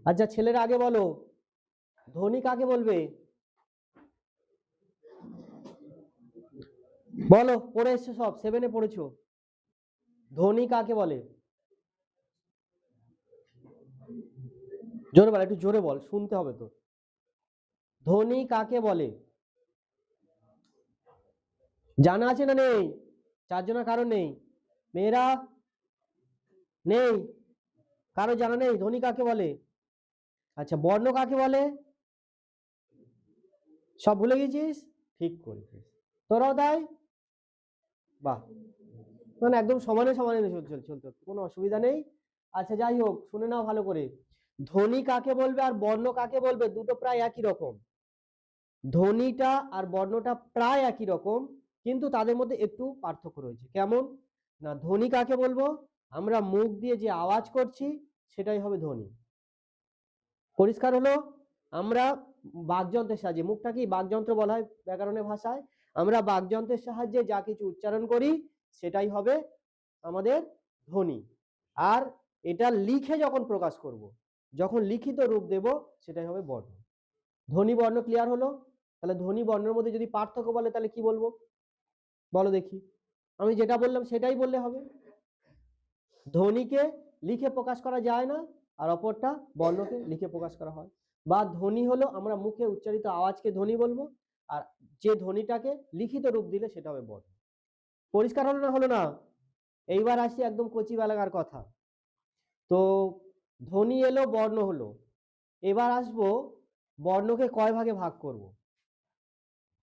আচ্ছা ছেলেরা আগে বলো, ধ্বনি কাকে বলবে? বলো, পড়ে এসছো সব, 7-এ পড়েছো। ধ্বনি কাকে বলে? জোরে বল, একটু জোরে বল, শুনতে হবে তো। ধ্বনি কাকে বলে? জানা আছে না নেই? চারজনা কারো নেই? মেয়েরা নেই? কারো জানা নেই ধ্বনি কাকে বলে? আচ্ছা, বর্ণ কাকে বলে? সব ভুলে গেছিস? ঠিক করেছিস, তোরাও তাই। বাহ, মানে একদম সমানে সমানে চলতে কোনো অসুবিধা নেই। আচ্ছা যাই হোক, শুনে নাও ভালো করে। ধ্বনি কাকে বলবে আর বর্ণ কাকে বলবে, দুটো প্রায় একই রকম। ধ্বনিটা আর বর্ণটা প্রায় একই রকম, কিন্তু তাদের মধ্যে একটু পার্থক্য রয়েছে। কেমন না, ধ্বনি কাকে বলবো? আমরা মুখ দিয়ে যে আওয়াজ করছি সেটাই হবে ধ্বনি। পরিষ্কার হলো? আমরা বাকযন্ত্রের সাহায্যে, মুখটাকেই বাকযন্ত্র বলা হয় ব্যাকরণের ভাষায়, আমরা বাকযন্ত্রের সাহায্যে যা কিছু উচ্চারণ করি সেটাই হবে আমাদের ধ্বনি। আর এটা লিখে যখন প্রকাশ করব, যখন লিখিত রূপ দেব, সেটাই হবে বর্ণ। ধ্বনি বর্ণ ক্লিয়ার হলো? তাহলে ধ্বনি বর্ণের মধ্যে যদি পার্থক্য বলে তাহলে কি বলবো বলো দেখি? আমি যেটা বললাম সেটাই বললে হবে। ধ্বনিকে লিখে প্রকাশ করা যায় না, আর অপরটা বর্ণকে লিখে প্রকাশ করা হয়। বা ধ্বনি হলো আমরা মুখে উচ্চারিত আওয়াজকে ধ্বনি বলবো, আর যে ধ্বনিটাকে লিখিত রূপ দিলে সেটা হবে বর্ণ। পরিষ্কার হলো না হলো না? এইবার আসি একদম কচি বেলাকার কথা। তো ধ্বনি এলো, বর্ণ হলো, এবার আসবো বর্ণকে কয় ভাগে ভাগ করব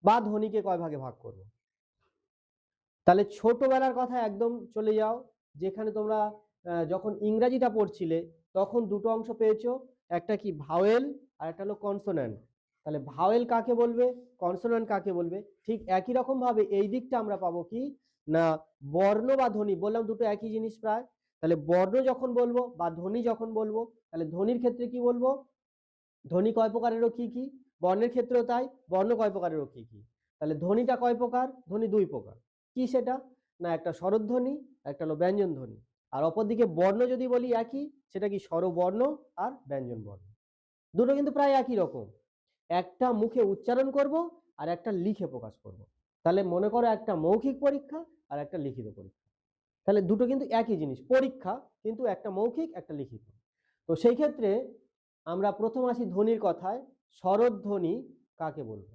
বা ধ্বনিকে কয় ভাগে ভাগ করব। তাহলে ছোটবেলার কথা একদম চলে যাও, যেখানে তোমরা যখন ইংরাজিটা পড়ছিলে তখন দুটো অংশ পেয়েছো, একটা কি ভাওয়েল আর একটা হলো কনসোন্যান্ট। তাহলে ভাওয়েল কাকে বলবে, কনসোন্যান্ট কাকে বলবে, ঠিক একই রকম ভাবে এই দিকটা আমরা পাবো কি না, বর্ণ বা ধ্বনি, বললাম দুটো একই জিনিস প্রায়। তাহলে বর্ণ যখন বলবো বা ধ্বনি যখন বলবো, তাহলে ধ্বনির ক্ষেত্রে কি বলবো, ধ্বনি কয় প্রকারেরও কি কি, বর্ণের ক্ষেত্রেও তাই, বর্ণ কয় প্রকারেরও কি কি। তাহলে ধ্বনিটা কয় প্রকার, ধ্বনি দুই প্রকার। কি সেটা না, একটা স্বরধ্বনি, একটা হলো ব্যঞ্জন ধ্বনি। আর অপরদিকে বর্ণ যদি বলি একই, সেটা কি স্বরবর্ণ আর ব্যঞ্জন বর্ণ। দুটো কিন্তু প্রায় একই রকম, একটা মুখে উচ্চারণ করব আর একটা লিখে প্রকাশ করব। তাহলে মনে করো একটা মৌখিক পরীক্ষা আর একটা লিখিত পরীক্ষা, তাহলে দুটো কিন্তু একই জিনিস, পরীক্ষা কিন্তু একটা মৌখিক একটা লিখিত। তো সেই ক্ষেত্রে আমরা প্রথম আসি ধ্বনির কথায়। স্বরধ্বনি কাকে বলবো?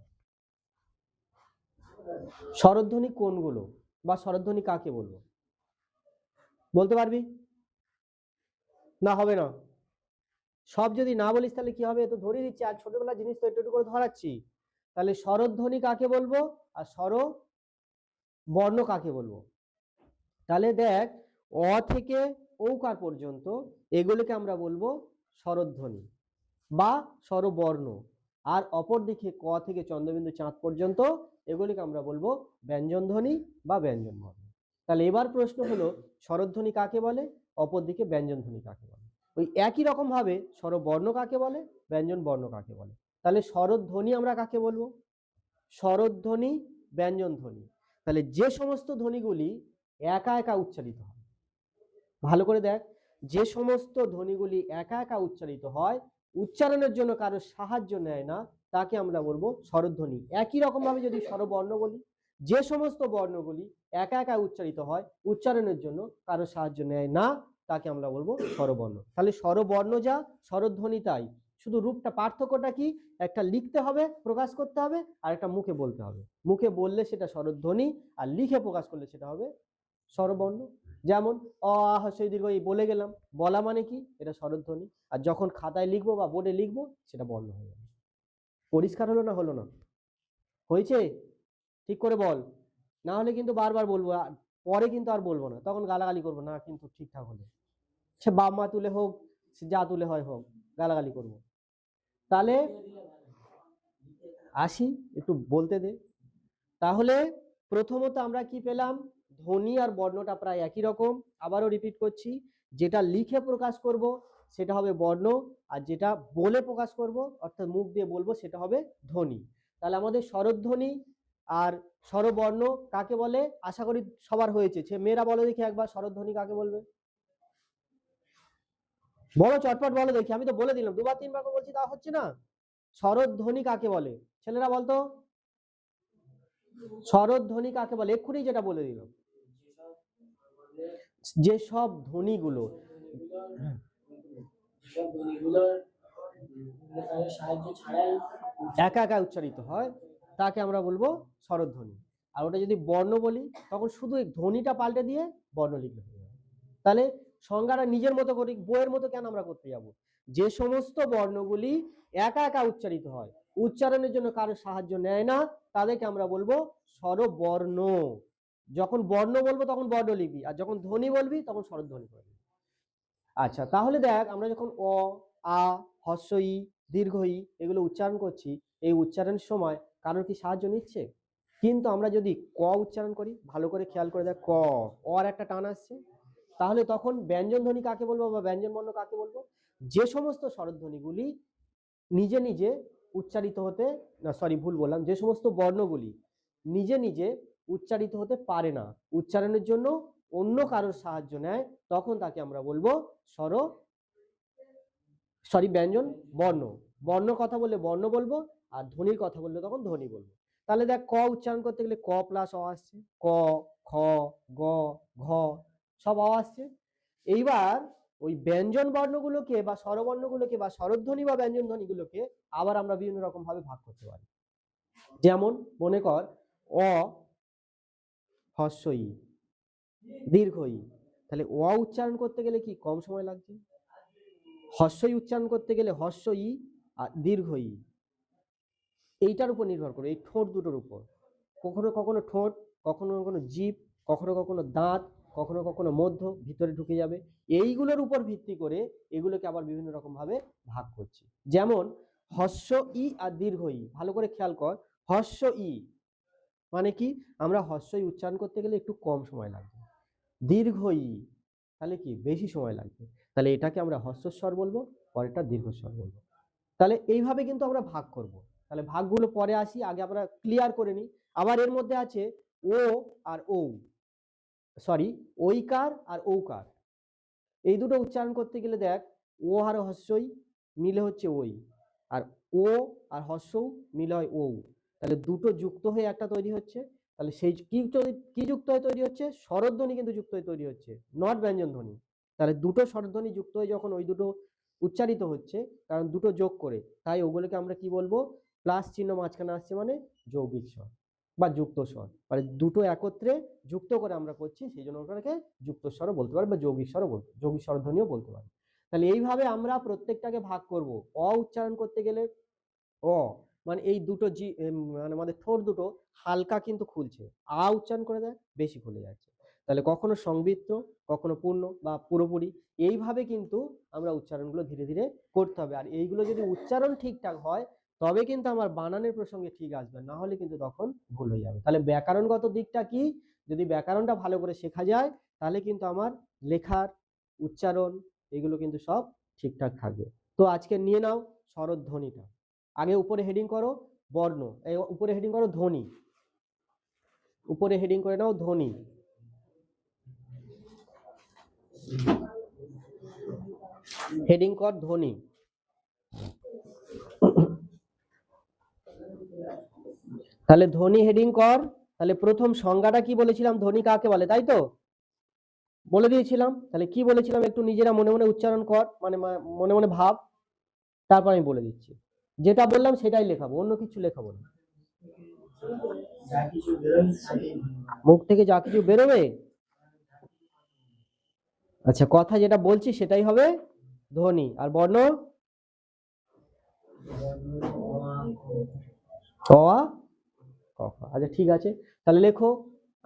স্বরধ্বনি কোনগুলো বা স্বরধ্বনি কাকে বলবো বলতে পারবি? না হবে না? সব যদি না বলিস তাহলে কি হবে, তো ধরিয়ে দিচ্ছি, আর ছোটবেলার জিনিস তো একটু একটু করে ধরাচ্ছি। তাহলে স্বরধ্বনি কাকে বলবো আর স্বর বর্ণ কাকে বলবো? তাহলে দেখ, অ থেকে ঔকার পর্যন্ত এগুলোকে আমরা বলবো স্বরধ্বনি বা স্বরবর্ণ। আর অপর দিকে ক থেকে চন্দ্রবিন্দু চাঁদ পর্যন্ত এগুলিকে আমরা বলবো ব্যঞ্জন ধ্বনি বা ব্যঞ্জন বর্ণ। তাহলে এবার প্রশ্ন হলো, স্বরধ্বনি কাকে বলে, অপর দিকে ব্যঞ্জন ধ্বনি কাকে বলে? ওই একই রকম ভাবে স্বরবর্ণ কাকে বলে, ব্যঞ্জন বর্ণ কাকে বলে। তাহলে স্বরধ্বনি আমরা কাকে বলবো? স্বরধ্বনি, ব্যঞ্জন ধ্বনি। তাহলে যে সমস্ত ধ্বনিগুলি একা একা উচ্চারিত হয়, ভালো করে দেখ, যে সমস্ত ধ্বনিগুলি একা একা উচ্চারিত হয়, উচ্চারণের জন্য কারো সাহায্য নেয় না, তাকে আমরা বলবো স্বরধ্বনি। একই রকম ভাবে যদি স্বরবর্ণ বলি, যে সমস্ত বর্ণগুলি একা একা উচ্চারিত হয়, উচ্চারণের জন্য কারো সাহায্য নেয় না, তাকে আমরা বলবো স্বরবর্ণ। তাহলে স্বরবর্ণ যা, স্বরধ্বনি তাই, শুধু রূপটা পার্থক্যটা কি, একটা লিখতে হবে প্রকাশ করতে হবে, আর একটা মুখে বলতে হবে। মুখে বললে সেটা স্বরধ্বনি, আর লিখে প্রকাশ করলে সেটা হবে স্বরবর্ণ। যেমন অ আ হ্রস্ব ই দীর্ঘ ই বলে গেলাম, বলা মানে কি, এটা স্বরধ্বনি, আর যখন খাতায় লিখবো বা বোর্ডে লিখবো সেটা বর্ণ হয়ে যাবে। পরিষ্কার হলো না হলো না? হয়েছে? ঠিক করে বল, না হলে কিন্তু বারবার বলবো, পরে কিন্তু আর বলবো না, তখন গালাগালি করবো না কিন্তু ঠিকঠাক হলে, সে বাপ মা তুলে হোক, সে যা তুলে হয় হোক, গালাগালি করবো। তাহলে আসি, একটু বলতে দে। তাহলে প্রথমত আমরা কি পেলাম, ধ্বনি আর বর্ণটা প্রায় একই রকম। আবারও রিপিট করছি, যেটা লিখে প্রকাশ করব সেটা হবে বর্ণ, আর যেটা বলে প্রকাশ করব অর্থাৎ মুখ দিয়ে বলবো সেটা হবে ধ্বনি। তাহলে আমাদের স্বরধ্বনি আর স্বরবর্ণ কাকে বলে আশা করি সবার হয়েছে। মেয়েরা বলো দেখি একবার, স্বরধ্বনি কাকে বলবে? বলো চটপট বলো দেখি, আমি তো বলে দিলাম, দুবার তিনবার করে বলছি তা হচ্ছে না। স্বরধ্বনি কাকে বলে? ছেলেরা বলতো স্বরধ্বনি কাকে বলে, এক্ষুনি যেটা বলে দিলাম। যেসব ধ্বনিগুলো একা একা উচ্চারিত হয় তাকে আমরা বলবো স্বরধ্বনি। আর ওটা যদি বর্ণ বলি তখন শুধু এই ধ্বনিটা পাল্টে দিয়ে বর্ণ লিখলে হয়ে যাবে। তাহলে সংজ্ঞাটা নিজের মতো করি, বইয়ের মতো কেন আমরা করতে যাব? যে সমস্ত বর্ণগুলি একা একা উচ্চারিত হয়, উচ্চারণের জন্য কারোর সাহায্য নেয় না, তাদেরকে আমরা বলবো স্বরবর্ণ। যখন বর্ণ বলবো তখন বর্ণ লিখবি, আর যখন ধ্বনি বলবি তখন স্বরধ্বনি করবি। আচ্ছা, তাহলে দেখ আমরা যখন অ, আ, হস্র ই, দীর্ঘ ই এগুলো উচ্চারণ করছি, এই উচ্চারণের সময় কারোর কি সাহায্য নিচ্ছে? কিন্তু আমরা যদি ক উচ্চারণ করি, ভালো করে খেয়াল করে দেখ, ক অর একটা টান আসছে, তাহলে তখন ব্যঞ্জন ধ্বনি কাকে বলবো বা ব্যঞ্জন বর্ণ কাকে বলবো? যে সমস্ত স্বরধ্বনিগুলি নিজে নিজে উচ্চারিত হতে, না সরি ভুল বললাম, যে সমস্ত বর্ণগুলি নিজে নিজে উচ্চারিত হতে পারে না, উচ্চারণের জন্য অন্য কারোর সাহায্য নেয়, তখন তাকে আমরা বলবো স্বর ব্যঞ্জন বর্ণ। বর্ণ কথা বললে বর্ণ বলবো, আর ধ্বনির কথা বললে তখন ধ্বনি বলবো। তাহলে দেখ ক উচ্চারণ করতে গেলে ক প্লাস অ আসছে, ক, খ, গ, ঘ সব অ আসছে। এইবার ওই ব্যঞ্জন বর্ণগুলোকে বা স্বরবর্ণগুলোকে বা স্বরধ্বনি বা ব্যঞ্জন ধ্বনিগুলোকে আবার আমরা বিভিন্ন রকম ভাবে ভাগ করতে পারি। যেমন মনে কর অ হস্র ই, দীর্ঘ ই, তাহলে অ উচ্চারণ করতে গেলে কি কম সময় লাগছে, হস্র ই উচ্চারণ করতে গেলে হস্র ই আর দীর্ঘ ই, এইটার উপর নির্ভর করে, এই ঠোঁট দুটোর উপর। কখনো কখনো ঠোঁট, কখনো কখনো জিভ, কখনো কখনো দাঁত, কখনো কখনো মধ্য ভিতরে ঢুকে যাবে, এইগুলোর উপর ভিত্তি করে এগুলোকে আবার বিভিন্ন রকম ভাবে ভাগ করছি। যেমন হস্র ই আর দীর্ঘ ই, ভালো করে খেয়াল কর, হস্র ই মানে কি, আমরা হস্র ই উচ্চারণ করতে গেলে একটু কম সময় লাগবে, দীর্ঘ ই তাহলে কি বেশি সময় লাগবে, তাহলে এটাকে আমরা হস্রস্বর বলবো, পরেরটা দীর্ঘস্বর বলবো। তাহলে এইভাবে কিন্তু আমরা ভাগ করব। তাহলে ভাগগুলো পরে আসি, আগে আমরা ক্লিয়ার করে নিই। আবার এর মধ্যে আছে ও আর ও, সরি ঐকার আর ঔকার, এই দুটো উচ্চারণ করতে গেলে দেখ ও আর হস্যই মিলে হচ্ছে ওই, আর ও আর হস্য মিলে হয় ও, তাহলে দুটো যুক্ত হয়ে একটা তৈরি হচ্ছে। তাহলে সেই কি যুক্ত হয়ে তৈরি হচ্ছে? স্বরধ্বনি কিন্তু যুক্ত হয়ে তৈরি হচ্ছে, নট ব্যঞ্জন ধ্বনি। তাহলে দুটো স্বরধ্বনি যুক্ত হয়ে যখন ওই দুটো উচ্চারিত হচ্ছে, কারণ দুটো যোগ করে, তাই ওগুলোকে আমরা কি বলবো, প্লাস চিহ্ন মাঝখানে আসছে মানে যৌগিক স্বর বা যুক্ত স্বর, মানে দুটো একত্রে যুক্ত করে আমরা করছি, সেই জন্য ওটাকে যুক্ত স্বরও বলতে পারি বা যৌগিক স্বরও বলতে, যৌগিক স্বরধ্বনিও বলতে পারি। তাহলে এইভাবে আমরা প্রত্যেকটাকে ভাগ করব। অ উচ্চারণ করতে গেলে অ মানে এই দুটো মানে আমাদের ঠোঁট দুটো হালকা কিন্তু খুলছে, আ উচ্চারণ করে দেয় বেশি খুলে যাচ্ছে, তাহলে কখনো সংবৃত্ত, কখনো পূর্ণ বা পুরোপুরি, এইভাবে কিন্তু আমরা উচ্চারণগুলো ধীরে ধীরে করতে হবে। আর এইগুলো যদি উচ্চারণ ঠিকঠাক হয় তবে কিন্তু আমার বানানের প্রসঙ্গে ঠিক আসবে, না হলে কিন্তু তখন ভুল হয়ে যাবে। তাহলে ব্যাকরণগত দিকটা কি, যদি ব্যাকরণটা ভালো করে শেখা যায় তাহলে কিন্তু আমার লেখার উচ্চারণ এগুলো কিন্তু সব ঠিকঠাক থাকবে। তো আজকে নিয়ে নাও স্বরধ্বনিটা, আগে উপরে হেডিং করো বর্ণ, এই উপরে হেডিং করো ধ্বনি, উপরে হেডিং করে নাও ধ্বনি, হেডিং কর ধ্বনি। তাহলে ধ্বনি হেডিং কর। তাহলে প্রথম সংজ্ঞাটা কি বলেছিলাম, ধ্বনি কাকে বলে, তাই তো বলে দিয়েছিলাম। তাহলে কি বলেছিলাম একটু নিজেরা মনে মনে উচ্চারণ কর, মানে মনে মনে ভাব, তারপর আমি বলে দিচ্ছি। যেটা বললাম সেটাই লেখাবো, অন্য কিছু লেখাবো না। মুখ থেকে যা কিছু বেরোবে, আচ্ছা কথা যেটা বলছি সেটাই হবে ধ্বনি, আর বর্ণ অ আ ক খ। আচ্ছা ঠিক আছে, তাহলে লেখো।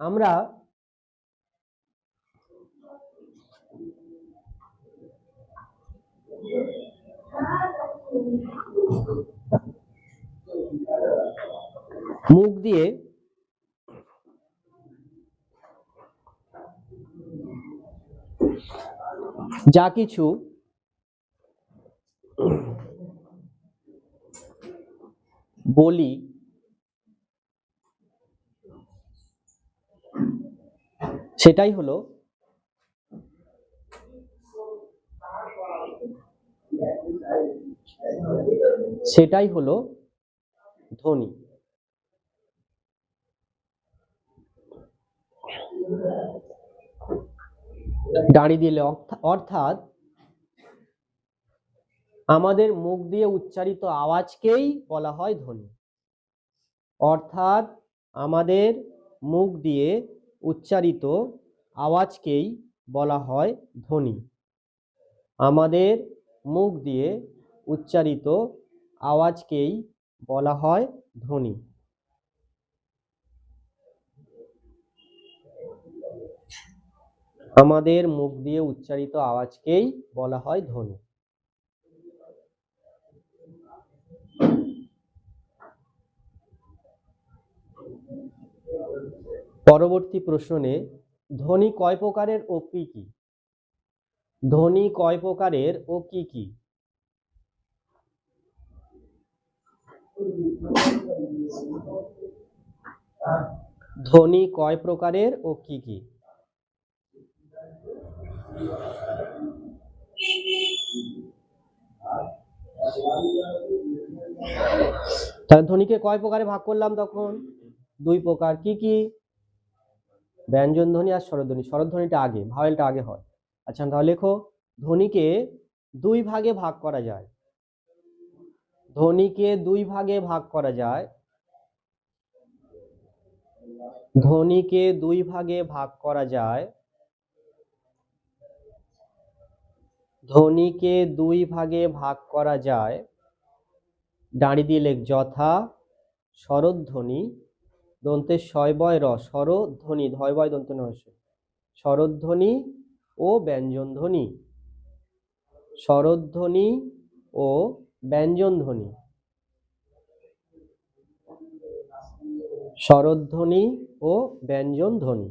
আমরা মুখ দিয়ে যা কিছু বলি সেটাই হলো সেটাই হলো ধ্বনি। দাঁড়িয়ে দিলে অর্থাৎ আমাদের মুখ দিয়ে উচ্চারিত আওয়াজকেই বলা হয় ধ্বনি। অর্থাৎ আমাদের মুখ দিয়ে উচ্চারিত আওয়াজকেই বলা হয় ধ্বনি। আমাদের মুখ দিয়ে উচ্চারিত আওয়াজকেই বলা হয় ধ্বনি। আমাদের মুখ দিয়ে উচ্চারিত আওয়াজকেই বলা হয় ধ্বনি। পরবর্তী প্রশ্নে ধ্বনি কয় প্রকারের ও কি কি? ধ্বনি কয় প্রকারের ও কি কি? ধ্বনি কয় প্রকারের ও কি কি? তাহলে ধ্বনিকে কয় প্রকারে ভাগ করলাম তখন? দুই প্রকার। কি কি? ব্যঞ্জন ধ্বনি আর স্বরধ্বনি। স্বরধ্বনিটা আগে, ভাওয়েলটা আগে হয়। আচ্ছা তাহলে লেখো, ধ্বনিকে দুই ভাগে ভাগ করা যায়। ধ্বনিকে দুই ভাগে ভাগ করা যায়। ধ্বনিকে দুই ভাগে ভাগ করা যায়। ধ্বনিকে দুই ভাগে ভাগ করা যায়। দাঁড়িয়ে দিয়ে লেখ, যথা স্বরধ্বনি দন্তে শয় বয় র, স্বরধ্বনি ধয় বয় দন্ত নস্য, স্বরধ্বনি ও ব্যঞ্জন ধ্বনি। স্বরধ্বনি ও ব্যঞ্জন ধ্বনি। স্বরধ্বনি ও ব্যঞ্জন ধ্বনি।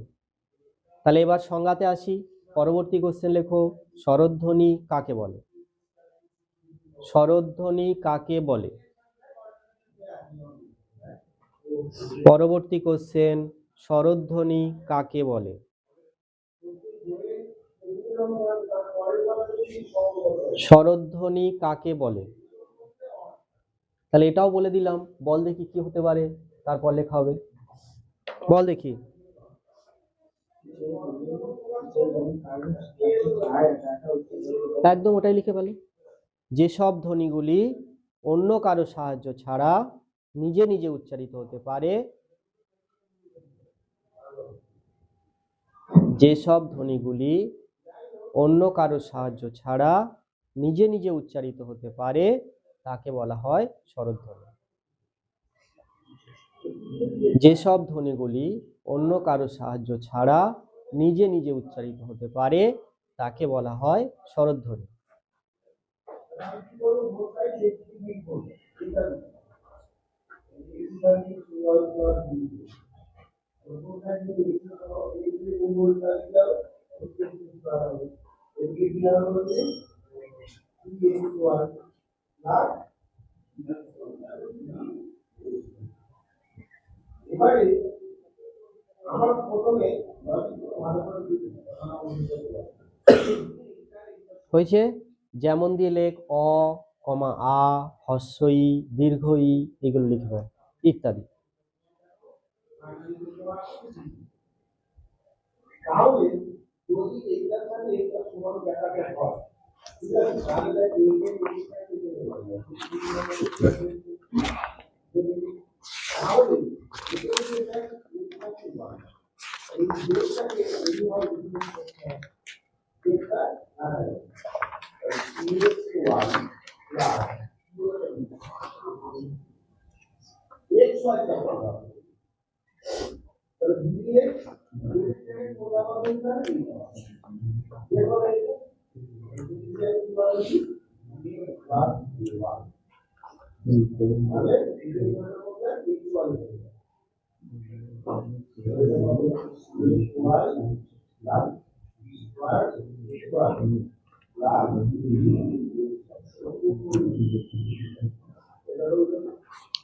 তাহলে এবার সংজ্ঞাতে আসি। পরবর্তী কোশ্চেন লেখো, স্বরধ্বনি কাকে বলে? স্বরধ্বনি কাকে বলে? পরবর্তী কোশ্চেন, স্বরধ্বনি কাকে বলে? স্বরধ্বনি কাকে বলে? তাহলে এটাও বলে দিলাম। বল দেখি কি হতে পারে, তারপর লেখা হবে। বল দেখি। একদম ওটাই লিখে ফেলো। যেসব ধ্বনিগুলি অন্য কারো সাহায্য ছাড়া নিজে নিজে উচ্চারিত হতে পারে, যেসব ধ্বনিগুলি অন্য কারো সাহায্য ছাড়া নিজে নিজে উচ্চারিত হতে পারে তাকে বলা হয় স্বরধ্বনি। যেসব ধ্বনিগুলি অন্য কারো সাহায্য ছাড়া নিজে নিজে উচ্চারিত হতে পারে তাকে বলা হয় স্বরধ্বনি। হয়েছে? যেমন দিয়ে লেখ, অ, কমা আ, হস্যই, দীর্ঘই, এগুলো লিখবে ইত্যাদি।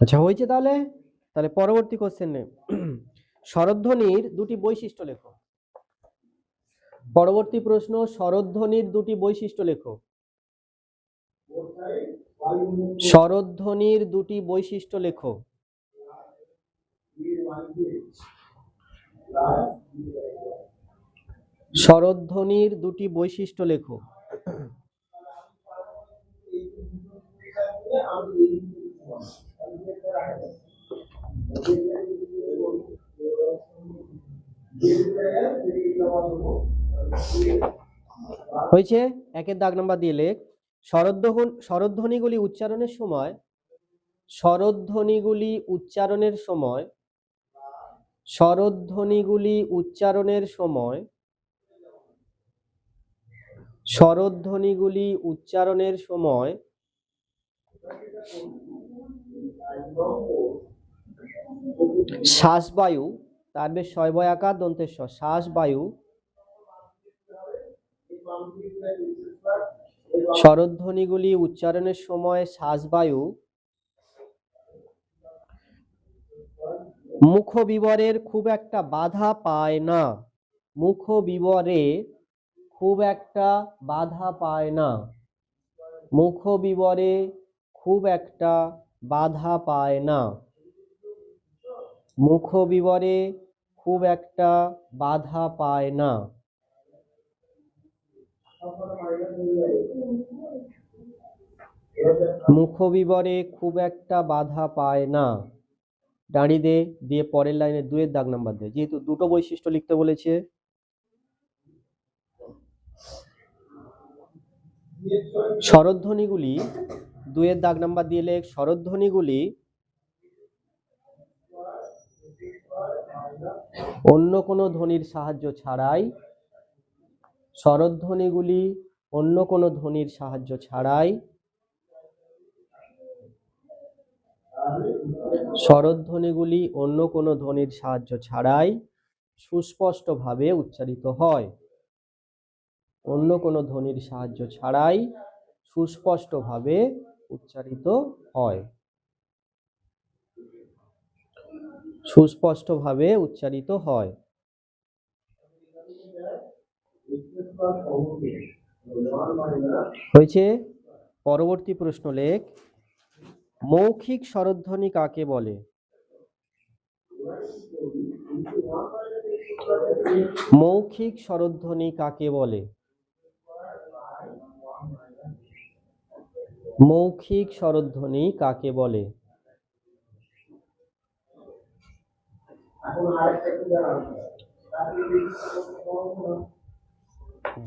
আচ্ছা হয়েছে? তাহলে তাহলে পরবর্তী কোশ্চেন নেই। স্বরধ্বনির দুটি বৈশিষ্ট্য লেখো। পরবর্তী প্রশ্ন, স্বরধ্বনির দুটি বৈশিষ্ট্য লেখো। স্বরধ্বনির দুটি বৈশিষ্ট্য লেখো। স্বরধ্বনির দুটি বৈশিষ্ট্য লেখো। হয়েছে? একের দাগ নাম্বার দিয়ে লেখ। স্বরধ্বনিগুলি উচ্চারণের সময় স্বরধ্বনিগুলি উচ্চারণের সময় স্বরধ্বনিগুলি উচ্চারণের সময় স্বরধ্বনিগুলি উচ্চারণের সময় শ্বাসবায়ু, তার বেশ শয় আকার দন্তেশ্ব, শ্বাসবায়ু স্বরধ্বনিগুলি উচ্চারণের সময় শ্বাসবায়ু মুখবিবরের খুব একটা বাধা পায় না। মুখবিবরে খুব একটা বাধা পায় না। মুখবিবরে খুব একটা বাধা পায় না। মুখবিবরে খুব একটা বাধা পায় না। মুখবিবরে খুব একটা বাধা পায় না। দাঁড়িয়ে দে, দিয়ে পরের লাইনে 2 দাগ নাম্বার দে, যেহেতু দুটো বৈশিষ্ট্য লিখতে বলেছে। স্বরধ্বনিগুলি 2 দাগ নাম্বার দিয়ে লেখ। স্বরধ্বনিগুলি অন্য কোনো ধ্বনির সাহায্য ছাড়াই স্বরধ্বনিগুলি অন্য কোনো ধ্বনির সাহায্য ছাড়াই স্বরধ্বনিগুলি অন্য কোনো ধ্বনির সাহায্য ছাড়াই সুস্পষ্টভাবে উচ্চারিত হয়। অন্য কোনো ধ্বনির সাহায্য ছাড়াই সুস্পষ্টভাবে উচ্চারিত হয়। সুস্পষ্টভাবে উচ্চারিত হয়। হয়েছে? পরবর্তী প্রশ্ন লেখ। মৌখিক স্বরধ্বনি কাকে বলে? মৌখিক স্বরধ্বনি কাকে বলে? মৌখিক স্বরধ্বনি কাকে বলে?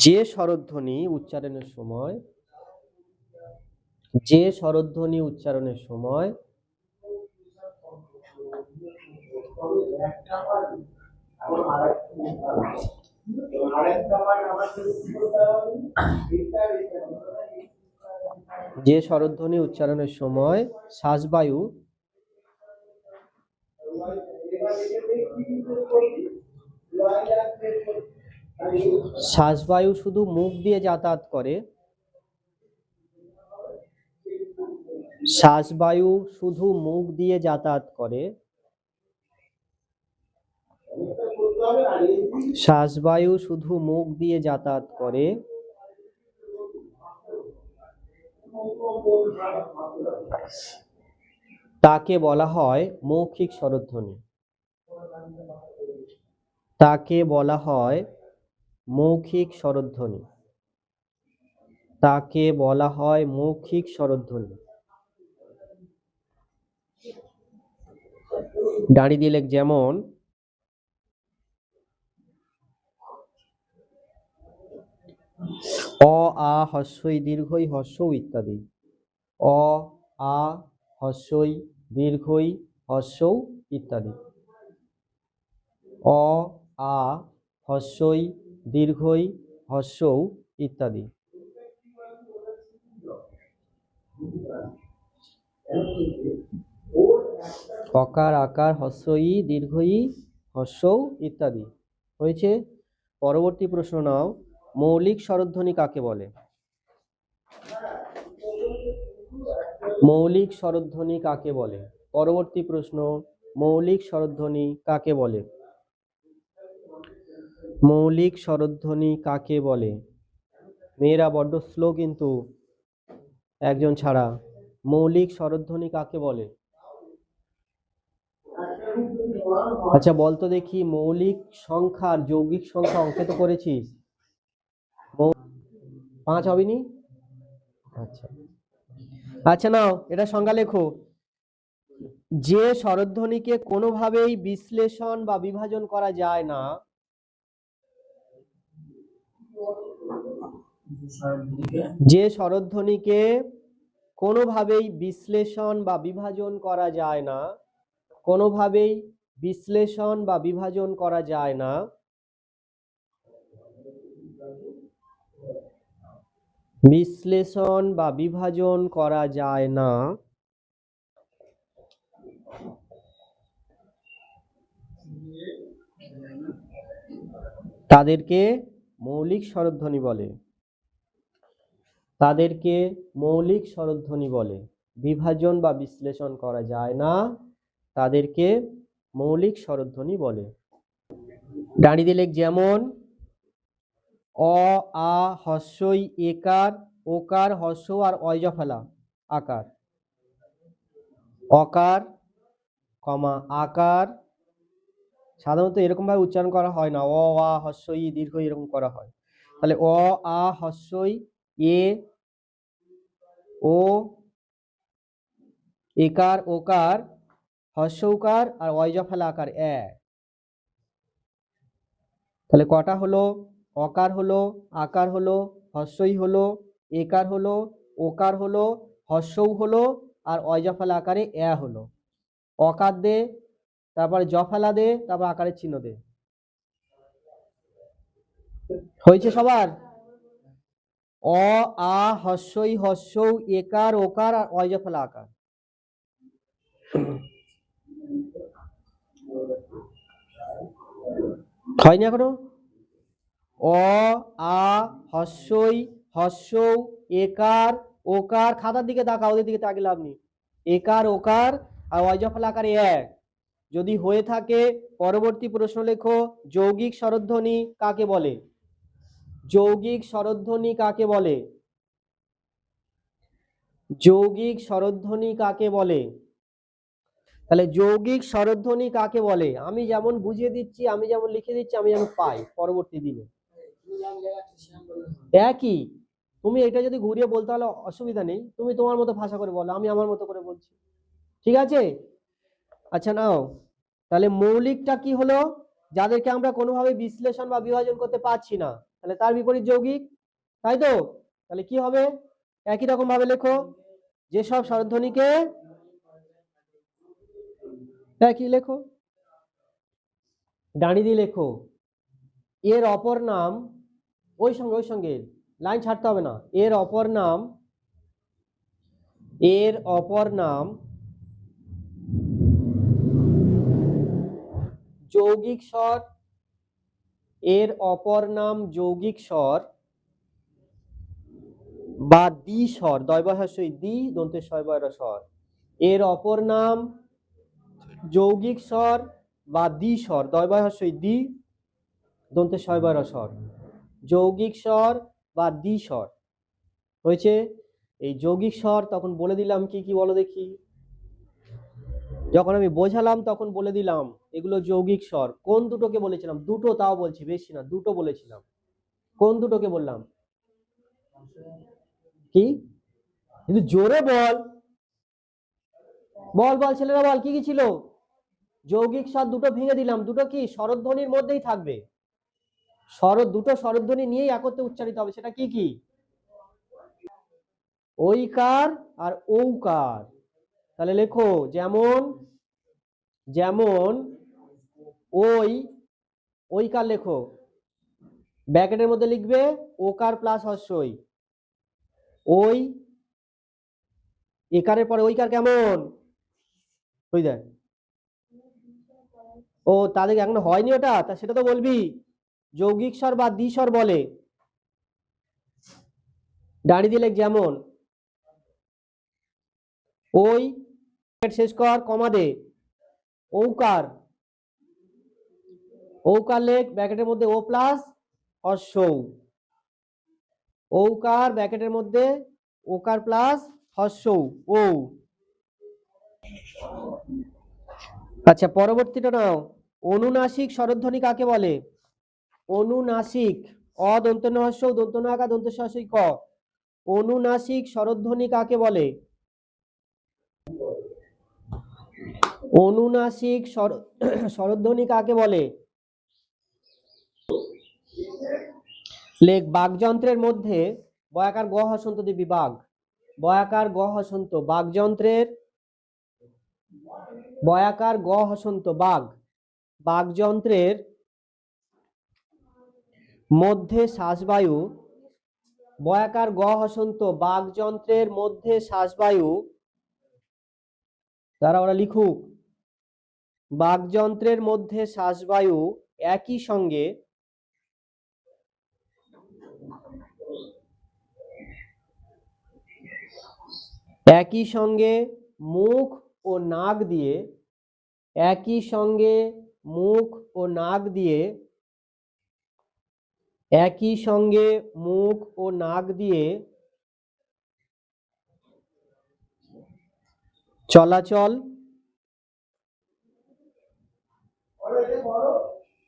যে স্বরধ্বনি উচ্চারণের সময় যে স্বরধ্বনি উচ্চারণের সময় যে স্বরধ্বনি উচ্চারণের সময় শ্বাসবায়ু শ্বাসবায়ু শুধু মুখ দিয়ে যাতায়াত করে। শ্বাসবায়ু শুধু মুখ দিয়ে যাতায়াত করে। শ্বাসবায়ু শুধু মুখ দিয়ে যাতায়াত করে। তাকে বলা হয় মৌখিক স্বরধ্বনি। তাকে বলা হয় মৌখিক স্বরধ্বনি। তাকে বলা হয় মৌখিক স্বরধ্বনি। দাঁড়িয়ে দিয়ে লেখ। যেমন অ, আ, হস্যই দীর্ঘই হস্যৌ ইত্যাদি। অ, আ, হস্যই দীর্ঘই হস্যৌ ইত্যাদি। অ, আ, হস্যই দীর্ঘই হস্যৌ ইত্যাদি। অকার আকার হস্যই দীর্ঘই হস্যৌ ইত্যাদি। হয়েছে? পরবর্তী প্রশ্ন নাও। মৌলিক স্বরধ্বনি কাকে বলে? মৌলিক স্বরধ্বনি কাকে বলে? পরবর্তী প্রশ্ন, মৌলিক স্বরধ্বনি কাকে বলে? মৌলিক স্বরধ্বনি কাকে বলে? মেয়েরা বড্ড স্লো কিন্তু, একজন ছাড়া। মৌলিক স্বরধ্বনি কাকে বলে? আচ্ছা বলতো দেখি, মৌলিক সংখ্যার যৌগিক সংখ্যা অঙ্কে তো করেছিস, 5 হবেনি? আচ্ছা আচ্ছা নাও এটা সংজ্ঞা লেখো। যে স্বরধ্বনিকে কোনোভাবেই বিশ্লেষণ বা বিভাজন করা যায় না, যে স্বরধ্বনিকে কোনোভাবেই বিশ্লেষণ বা বিভাজন করা যায় না, কোনোভাবেই বিশ্লেষণ বা বিভাজন করা যায় না, বিশ্লেষণ বা বিভাজন করা যায় না, তাদেরকে মৌলিক স্বরধ্বনি বলে, তাদেরকে মৌলিক স্বরধ্বনি বলে। বিভাজন বা বিশ্লেষণ করা যায় না, তাদেরকে মৌলিক স্বরধ্বনি বলে। দাঁড়িয়ে দিলে যেমন অ আ হস্যই একার ওকার হস্য আর অয়জা ফেলা আকার, অকার কমা আকার সাধারণত এরকম ভাবে উচ্চারণ করা হয় না, অ আ হস্যই দীর্ঘ এরকম করা হয়। তাহলে অ আ হস্যই এ ও একার ওকার হস্যৌকার আর অয়জা ফেলা আকার এ। তাহলে কটা হলো? অকার হলো, আকার হলো, হস্যই হলো, একার হলো, ওকার হলো, হস্যৌ হলো আর অয়জফলা আকারে এ হলো। অকার দে, তারপরে জফলা দে, তারপর আকারের চিহ্ন দে। হয়েছে সবার? অ আ হস্যই হস্যৌ একার ওকার আর অয়জফলা আকার। হয়নি এখনো? অ আ হস্যই হস্যৌ একার ওকার, খাতার দিকে তাকা, ওদের দিকে তাকিয়ে লাভ নেই। একার ওকার আর অয়জফলা আকারে এক। যদি হয়ে থাকে পরবর্তী প্রশ্ন লেখো, যৌগিক স্বরধ্বনি কাকে বলে? যৌগিক স্বরধ্বনি কাকে বলে? যৌগিক স্বরধ্বনি কাকে বলে? তাহলে যৌগিক স্বরধ্বনি কাকে বলে আমি যেমন বুঝিয়ে দিচ্ছি, আমি যেমন লিখে দিচ্ছি, আমি যেন পাই পরবর্তী দিনে একই। তুমি এটা যদি ঘুরিয়ে বলতে হলে অসুবিধা নেই, তুমি তোমার মতো ভাষা করে বলো, আমি আমার মতো করে বলছি, ঠিক আছে? আচ্ছা নাও, তাহলে মৌলিকটা কি হলো? যাদেরকে আমরা কোনোভাবে বিশ্লেষণ বা বিভাজন করতে পারছি না, তাহলে তার বিপরীত যৌগিক, তাই তো? তাহলে কি হবে? একই রকম ভাবে লেখো, যেসব স্বরধ্বনিকে, একই লেখো, দাঁড়িয়ে দিয়ে লেখো, এর অপর নাম, ওই সঙ্গে লাইন ছাড়তে হবে না, এর অপর নাম, এর অপর নাম যৌগিক স্বর, এর অপর নাম যৌগিক স্বর বা দ্বি স্বর, দয়বহাস্যই দ্বি দন্তের স্বর, এর অপর নাম যৌগিক স্বর বা দ্বি স্বর, দয়বহাস্যই দ্বি দন্তের স্বর, যৌগিক স্বর বা দ্বি স্বর। হয়েছে? এই যৌগিক স্বর তখন বলে দিলাম কি কি বলো দেখি, যখন আমি বোঝালাম তখন বলে দিলাম এগুলো যৌগিক স্বর। কোন দুটোকে বলেছিলাম? দুটো, তাও বলছি, বেশি না, দুটো বলেছিলাম। কোন দুটোকে বললাম? কি? কিন্তু জোরে বল, বল বল ছেলেরা বল, কি কি ছিল? যৌগিক স্বর দুটো ভেঙে দিলাম, দুটো কি স্বরধ্বনির মধ্যেই থাকবে, দুটো স্বরধ্বনি নিয়েই একত্রে উচ্চারিত হবে। সেটা কি কি? ঐকার আর ঔকার। তাহলে লেখো, যেমন যেমন ওই, ঐকার লেখো, ব্র্যাকেটের মধ্যে লিখবে ওকার প্লাস হস্যই, ওই একারের পরে ঐকার কেমন? ওই দেখ, ও তাদের এখন হয়নি ওটা, তা সেটা তো বলবি। যৌগিক স্বর বা দ্বিস্বর বলে, দাঁড়িয়ে দিলে যেমন ওই, শেষ কর, কমা দে, ঔকার, ঔকার লেখ ব্র্যাকেটের মধ্যে ও প্লাস হস্য, ঔকার ব্র্যাকেটের মধ্যে ওকার প্লাস হর্ষৌ ও। আচ্ছা পরবর্তীটা নাও, অনুনাসিক স্বরধ্বনি কাকে বলে? অনুনাসিক, অ দন্ত ন হর্ষৌ দন্ত ন আকার দন্ত স হ্রস্বই ক। অনুনাসিক স্বরধ্বনি কাকে বলে? অনুনাসিক স্বরধ্বনি কাকে বলে? লেখ, বাকযন্ত্রের মধ্যে বয়াকার গ হসন্ত বিভাগ, বয়াকার গ হসন্ত বাকযন্ত্রের, বয়াকার গ হসন্ত বাগ, বাকযন্ত্রের মধ্যে শ্বাসবায়ু, বয়াকার গ হসন্ত বাকযন্ত্রের মধ্যে শ্বাসবায়ু, তারা ওরা লিখুক, বাকযন্ত্রের মধ্যে শ্বাসবায়ু একই সঙ্গে একই সঙ্গে মুখ ও নাক দিয়ে, একই সঙ্গে মুখ ও নাক দিয়ে, একই সঙ্গে মুখ ও নাক দিয়ে চলাচল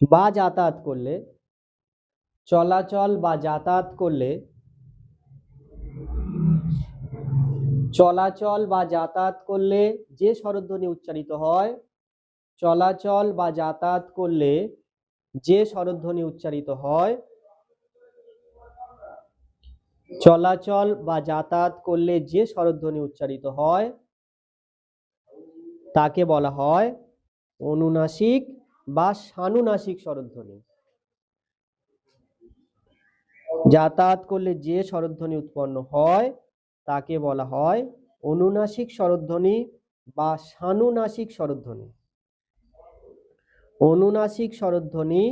বা যাতায়াত করলে, চলাচল বা যাতায়াত করলে, চলাচল বা যাতায়াত করলে যে স্বরধ্বনি উচ্চারিত হয়, চলাচল বা যাতায়াত করলে যে স্বরধ্বনি উচ্চারিত হয়, চলাচল বা যাতায়াত করলে যে স্বরধ্বনি উচ্চারিত হয় তাকে বলা হয় অনুনাসিক বা সানুনাসিক স্বরধ্বনি। যাতায়াত করলে যে স্বরধ্বনি উৎপন্ন হয় তাকে বলা হয় অনুনাসিক স্বরধ্বনি বা সানুনাসিক স্বরধ্বনি। অনুনাসিক স্বরধ্বনি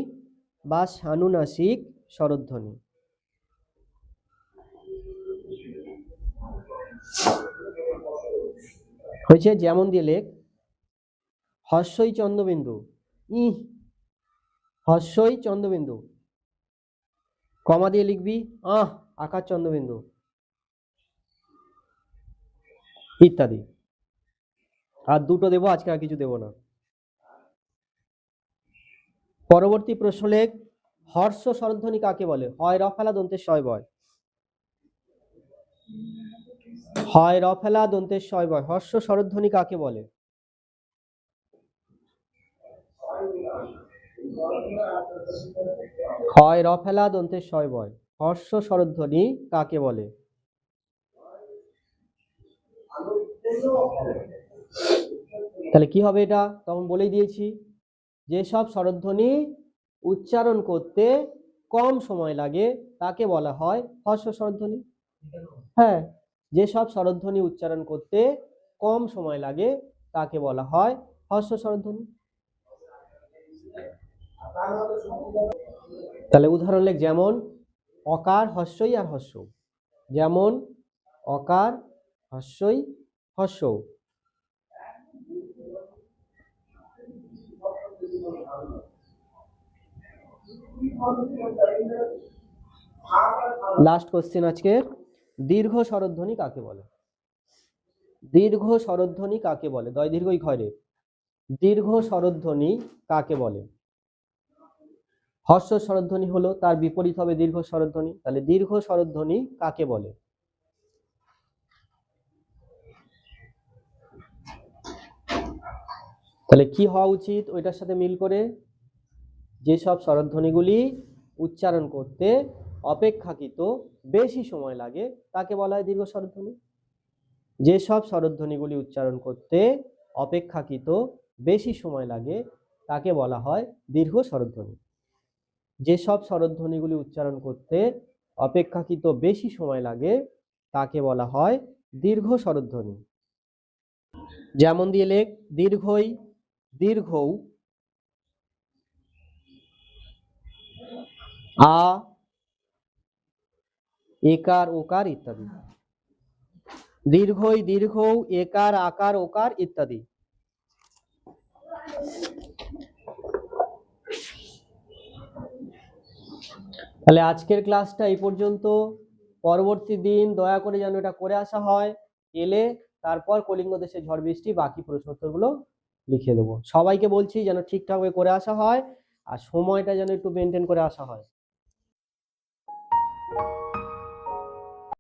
বা সানুনাসিক স্বরধ্বনি। হয়েছে? যেমন দিয়ে লেখ, হর্ষই চন্দ্রবিন্দু, ই হর্ষই চন্দ্রবিন্দু, কমা দিয়ে লিখবি আকার চন্দ্রবিন্দু ইত্যাদি। আর দুটো দেবো, আজকে আর কিছু দেবো না। পরবর্তী প্রশ্ন লেখ, হর্ষ স্বরধ্বনি কাকে বলে? হয় র ফেলা দন্তের শয় বয়, হয় র ফেলা দন্তের শয় বয়, হর্ষ স্বরধ্বনি কাকে বলে? হয় র ফেলা দন্তের শয় বয়, হর্ষ স্বরধ্বনি কাকে বলে? তাহলে কি হবে এটা? তখন বলেই দিয়েছি, যেসব স্বরধ্বনি উচ্চারণ করতে কম সময় লাগে তাকে বলা হয় হর্ষ স্বরধ্বনি। হ্যাঁ, যেসব স্বরধ্বনি উচ্চারণ করতে কম সময় লাগে তাকে বলা হয় হর্ষ স্বরধ্বনি। তাহলে উদাহরণ লেখ, যেমন অকার হর্ষই আর হর্ষ, যেমন অকার হর্ষই হর্ষ। লাস্ট কোশ্চেন আজকের, দীর্ঘ স্বরধ্বনি কাকে বলে? দীর্ঘ স্বরধ্বনি কাকে বলে? দয় দীর্ঘই ক্ষয় রে। দীর্ঘ স্বরধ্বনি কাকে বলে? হর্ষ স্বরধ্বনি হলো, তার বিপরীত হবে দীর্ঘ স্বরধ্বনি। তাহলে দীর্ঘ স্বরধ্বনি কাকে বলে? তাহলে কি হওয়া উচিত ওইটার সাথে মিল করে? যেসব স্বরধ্বনিগুলি উচ্চারণ করতে অপেক্ষাকৃত বেশি সময় লাগে তাকে বলা হয় দীর্ঘ স্বরধ্বনি। যেসব স্বরধ্বনিগুলি উচ্চারণ করতে অপেক্ষাকৃত বেশি সময় লাগে তাকে বলা হয় দীর্ঘ স্বরধ্বনি। যেসব স্বরধ্বনিগুলি উচ্চারণ করতে অপেক্ষাকৃত বেশি সময় লাগে তাকে বলা হয় দীর্ঘ স্বরধ্বনি। যেমন দিয়ে লেখ, দীর্ঘই, দীর্ঘৌ, আ, একার ওকার ইত্যাদি। দীর্ঘই, দীর্ঘৌ, একার আকার ওকার ইত্যাদি। তাহলে আজকের ক্লাসটা এই পর্যন্ত। পরবর্তী দিন দয়া করে যেন এটা করে আসা হয়। এলে তারপর কলিঙ্গ দেশের ঝড় বৃষ্টি, বাকি প্রশ্নোত্তরগুলো লিখে দেবো। সবাইকে বলছি যেন ঠিকঠাক করে আসা হয়, আর সময়টা যেন একটু মেনটেন করে আসা হয়।